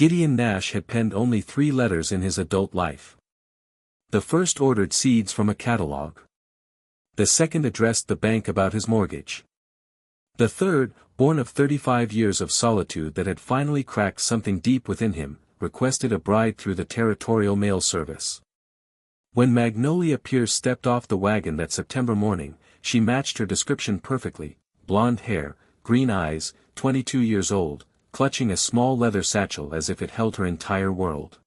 Gideon Nash had penned only 3 letters in his adult life. The first ordered seeds from a catalog. The second addressed the bank about his mortgage. The third, born of 35 years of solitude that had finally cracked something deep within him, requested a bride through the territorial mail service. When Magnolia Pierce stepped off the wagon that September morning, she matched her description perfectly: blonde hair, green eyes, 22 years old, clutching a small leather satchel as if it held her entire world.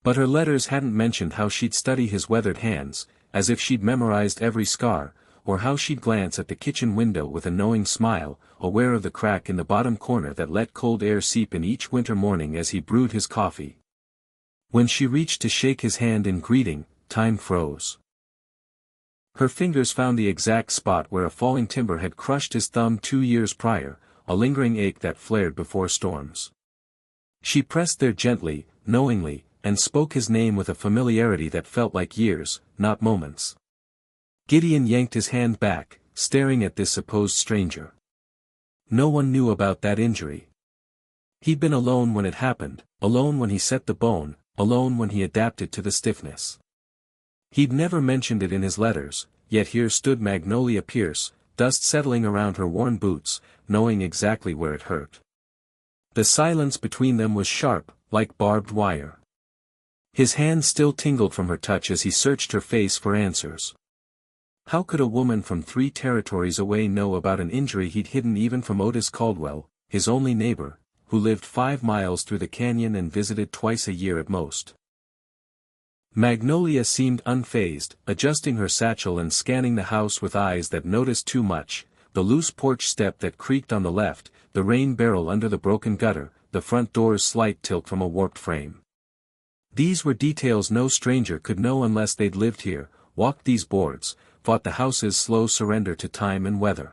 But her letters hadn't mentioned how she'd study his weathered hands, as if she'd memorized every scar, or how she'd glance at the kitchen window with a knowing smile, aware of the crack in the bottom corner that let cold air seep in each winter morning as he brewed his coffee. When she reached to shake his hand in greeting, time froze. Her fingers found the exact spot where a falling timber had crushed his thumb 2 years prior, a lingering ache that flared before storms. She pressed there gently, knowingly, and spoke his name with a familiarity that felt like years, not moments. Gideon yanked his hand back, staring at this supposed stranger. No one knew about that injury. He'd been alone when it happened, alone when he set the bone, alone when he adapted to the stiffness. He'd never mentioned it in his letters, yet here stood Magnolia Pierce, dust settling around her worn boots, knowing exactly where it hurt. The silence between them was sharp, like barbed wire. His hand still tingled from her touch as he searched her face for answers. How could a woman from 3 territories away know about an injury he'd hidden even from Otis Caldwell, his only neighbor, who lived 5 miles through the canyon and visited twice a year at most? Magnolia seemed unfazed, adjusting her satchel and scanning the house with eyes that noticed too much: the loose porch step that creaked on the left, the rain barrel under the broken gutter, the front door's slight tilt from a warped frame. These were details no stranger could know unless they'd lived here, walked these boards, fought the house's slow surrender to time and weather.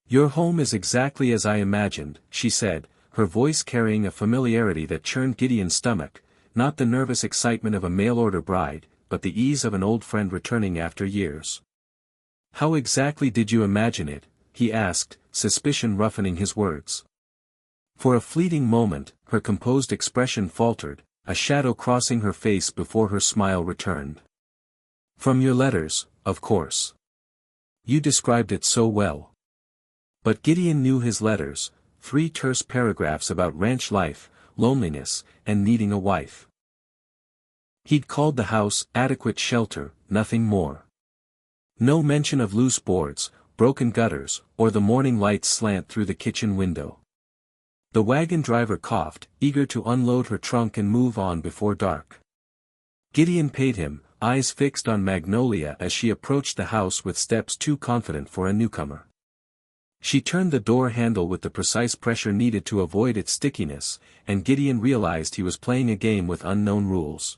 "Your home is exactly as I imagined," she said, her voice carrying a familiarity that churned Gideon's stomach, not the nervous excitement of a mail-order bride, but the ease of an old friend returning after years. "How exactly did you imagine it?" he asked, suspicion roughening his words. For a fleeting moment, her composed expression faltered, a shadow crossing her face before her smile returned. "From your letters, of course. You described it so well." But Gideon knew his letters: 3 terse paragraphs about ranch life, loneliness, and needing a wife. He'd called the house adequate shelter, nothing more. No mention of loose boards, broken gutters, or the morning light's slant through the kitchen window. The wagon driver coughed, eager to unload her trunk and move on before dark. Gideon paid him, eyes fixed on Magnolia as she approached the house with steps too confident for a newcomer. She turned the door handle with the precise pressure needed to avoid its stickiness, and Gideon realized he was playing a game with unknown rules.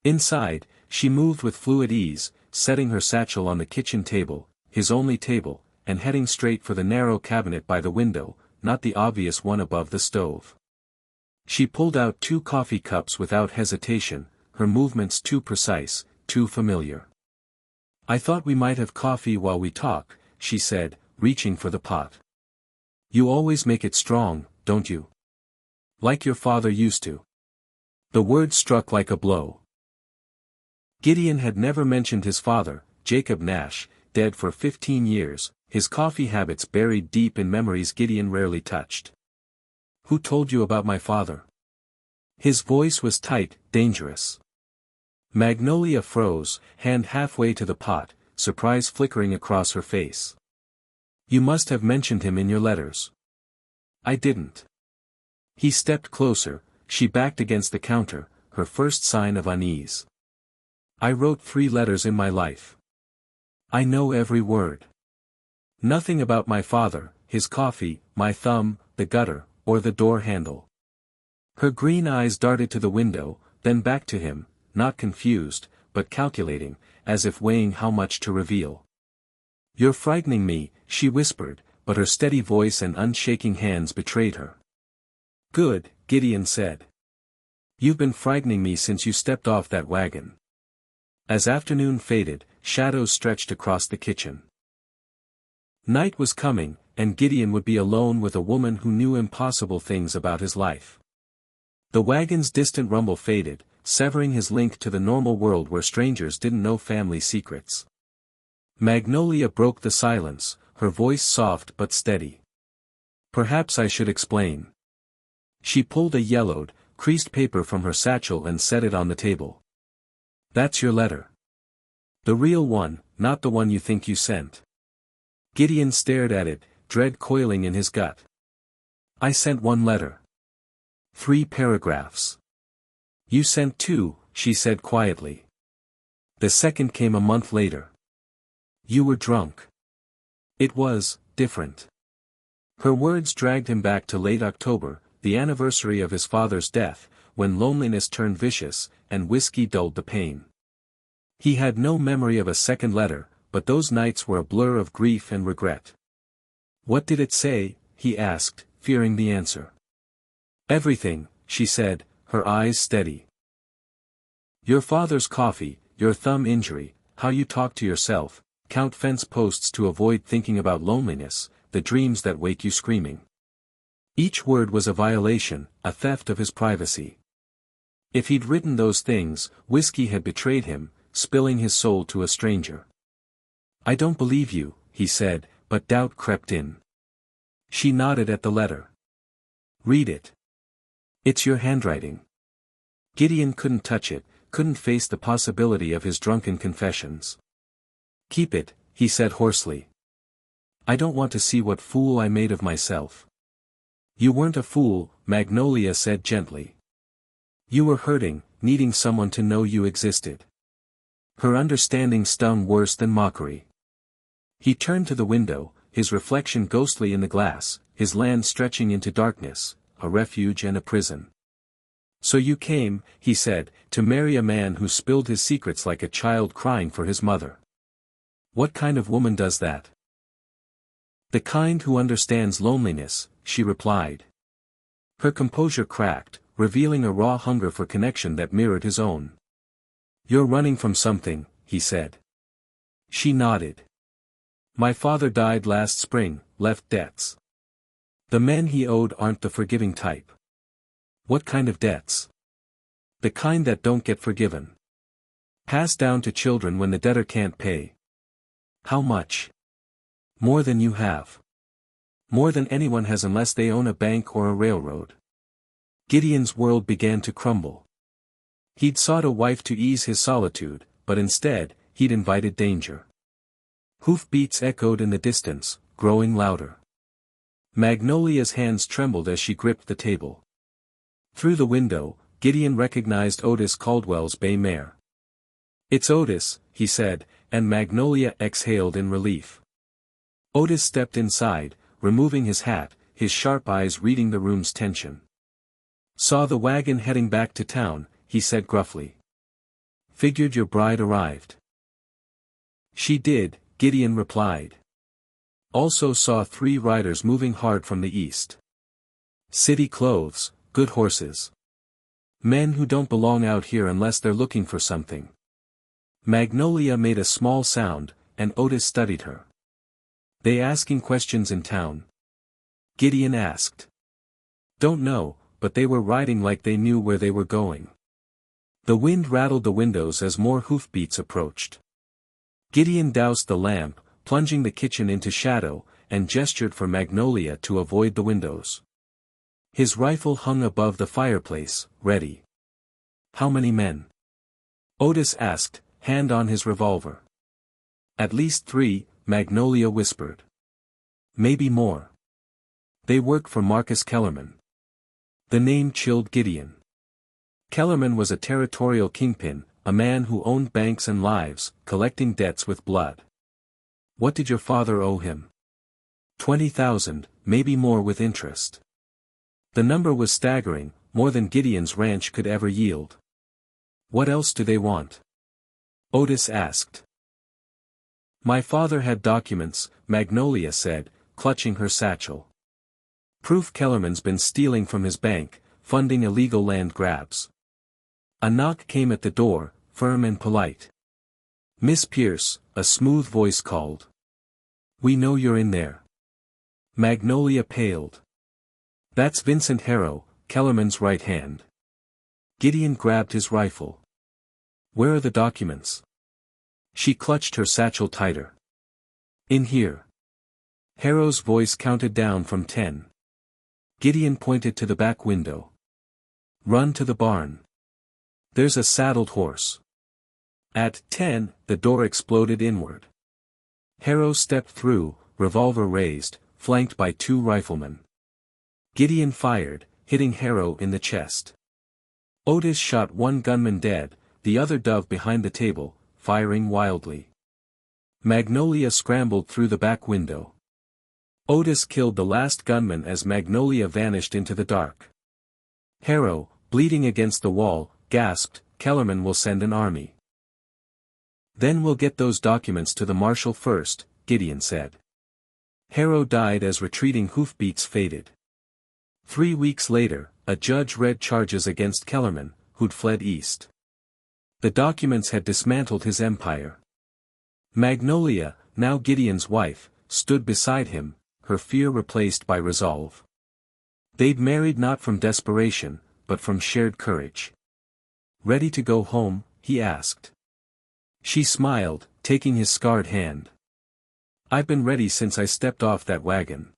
Inside, she moved with fluid ease, setting her satchel on the kitchen table, his only table, and heading straight for the narrow cabinet by the window, not the obvious one above the stove. She pulled out 2 coffee cups without hesitation, her movements too precise, too familiar. "I thought we might have coffee while we talk," she said, reaching for the pot. "You always make it strong, don't you? Like your father used to." The word struck like a blow. Gideon had never mentioned his father, Jacob Nash, dead for 15 years, his coffee habits buried deep in memories Gideon rarely touched. "Who told you about my father?" His voice was tight, dangerous. Magnolia froze, hand halfway to the pot, surprise flickering across her face. "You must have mentioned him in your letters." "I didn't." He stepped closer, she backed against the counter, her first sign of unease. "I wrote 3 letters in my life. I know every word. Nothing about my father, his coffee, my thumb, the gutter, or the door handle." Her green eyes darted to the window, then back to him, not confused, but calculating, as if weighing how much to reveal. "You're frightening me," she whispered, but her steady voice and unshaking hands betrayed her. "Good," Gideon said. "You've been frightening me since you stepped off that wagon." As afternoon faded, shadows stretched across the kitchen. Night was coming, and Gideon would be alone with a woman who knew impossible things about his life. The wagon's distant rumble faded, severing his link to the normal world where strangers didn't know family secrets. Magnolia broke the silence, her voice soft but steady. Perhaps I should explain. She pulled a yellowed, creased paper from her satchel and set it on the table. That's your letter. The real one, not the one you think you sent. Gideon stared at it, dread coiling in his gut. I sent one letter. 3 paragraphs. You sent 2, she said quietly. The second came a month later. You were drunk. It was different. Her words dragged him back to late October, the anniversary of his father's death, when loneliness turned vicious, and whiskey dulled the pain. He had no memory of a second letter, but those nights were a blur of grief and regret. What did it say? He asked, fearing the answer. Everything, she said, her eyes steady. Your father's coffee, your thumb injury, how you talk to yourself, count fence posts to avoid thinking about loneliness, the dreams that wake you screaming. Each word was a violation, a theft of his privacy. If he'd written those things, whiskey had betrayed him, spilling his soul to a stranger. I don't believe you, he said, but doubt crept in. She nodded at the letter. Read it. It's your handwriting. Gideon couldn't touch it, couldn't face the possibility of his drunken confessions. Keep it, he said hoarsely. I don't want to see what fool I made of myself. You weren't a fool, Magnolia said gently. You were hurting, needing someone to know you existed. Her understanding stung worse than mockery. He turned to the window, his reflection ghostly in the glass, his land stretching into darkness, a refuge and a prison. So you came, he said, to marry a man who spilled his secrets like a child crying for his mother. What kind of woman does that? The kind who understands loneliness, she replied. Her composure cracked, revealing a raw hunger for connection that mirrored his own. You're running from something, he said. She nodded. My father died last spring, left debts. The men he owed aren't the forgiving type. What kind of debts? The kind that don't get forgiven. Passed down to children when the debtor can't pay. How much? More than you have. More than anyone has unless they own a bank or a railroad. Gideon's world began to crumble. He'd sought a wife to ease his solitude, but instead, he'd invited danger. Hoofbeats echoed in the distance, growing louder. Magnolia's hands trembled as she gripped the table. Through the window, Gideon recognized Otis Caldwell's bay mare. It's Otis, he said, and Magnolia exhaled in relief. Otis stepped inside, removing his hat, his sharp eyes reading the room's tension. Saw the wagon heading back to town, he said gruffly. Figured your bride arrived. She did, Gideon replied. Also saw 3 riders moving hard from the east. City clothes, good horses. Men who don't belong out here unless they're looking for something. Magnolia made a small sound, and Otis studied her. They asking questions in town? Gideon asked. Don't know, but they were riding like they knew where they were going. The wind rattled the windows as more hoofbeats approached. Gideon doused the lamp, plunging the kitchen into shadow, and gestured for Magnolia to avoid the windows. His rifle hung above the fireplace, ready. How many men? Otis asked, hand on his revolver. At least 3, Magnolia whispered. Maybe more. They work for Marcus Kellerman. The name chilled Gideon. Kellerman was a territorial kingpin, a man who owned banks and lives, collecting debts with blood. What did your father owe him? 20,000, maybe more with interest. The number was staggering, more than Gideon's ranch could ever yield. What else do they want? Otis asked. My father had documents, Magnolia said, clutching her satchel. Proof Kellerman's been stealing from his bank, funding illegal land grabs. A knock came at the door, firm and polite. Miss Pierce, a smooth voice called. We know you're in there. Magnolia paled. That's Vincent Harrow, Kellerman's right hand. Gideon grabbed his rifle. Where are the documents? She clutched her satchel tighter. In here. Harrow's voice counted down from 10. Gideon pointed to the back window. Run to the barn. There's a saddled horse. At 10, the door exploded inward. Harrow stepped through, revolver raised, flanked by 2 riflemen. Gideon fired, hitting Harrow in the chest. Otis shot 1 gunman dead, the other dove behind the table, firing wildly. Magnolia scrambled through the back window. Otis killed the last gunman as Magnolia vanished into the dark. Harrow, bleeding against the wall, gasped, "Kellerman will send an army. Then we'll get those documents to the marshal first," Gideon said. Harrow died as retreating hoofbeats faded. 3 weeks later, a judge read charges against Kellerman, who'd fled east. The documents had dismantled his empire. Magnolia, now Gideon's wife, stood beside him, her fear replaced by resolve. They'd married not from desperation, but from shared courage. "Ready to go home?" he asked. She smiled, taking his scarred hand. "I've been ready since I stepped off that wagon."